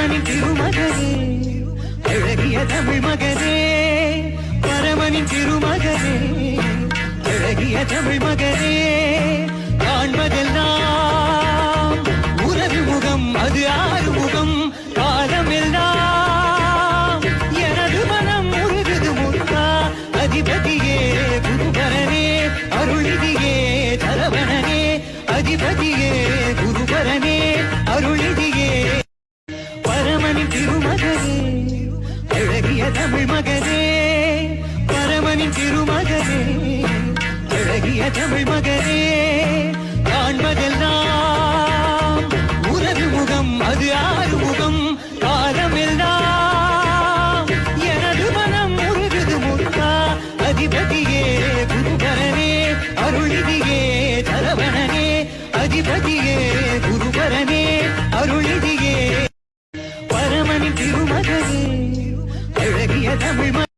பரமனின் திருமகனே அழகிய தமிழ் மகனே பரமனின் திருமகனே அழகிய தமிழ் மகனே காண்பதெல்லாம் உனது முகம் அது ஆறுமுகம் காலமெல்லாம் எனது மனம் முருகுது முருகா அதிபதியே குருபரனே அருளிதியே தரவணனே அதிபதியே குருபரனே அருளிதியே பரமனின் திருமகனே அழகிய தமிழ் மகனே பரமனின் திருமகனே அழகிய தமிழ் மகனே காண்பதெல்லாம் உனது முகம் அது ஆறுமுகம் காலமெல்லாம் எனது மனம் முருகுது முருகா அதிபதியே குருபரனே அருளிதியே தரவணனே அதிபதியே குருபரனே அருளிதியே பரமனின் திருமகனே அழகிய தமிழ்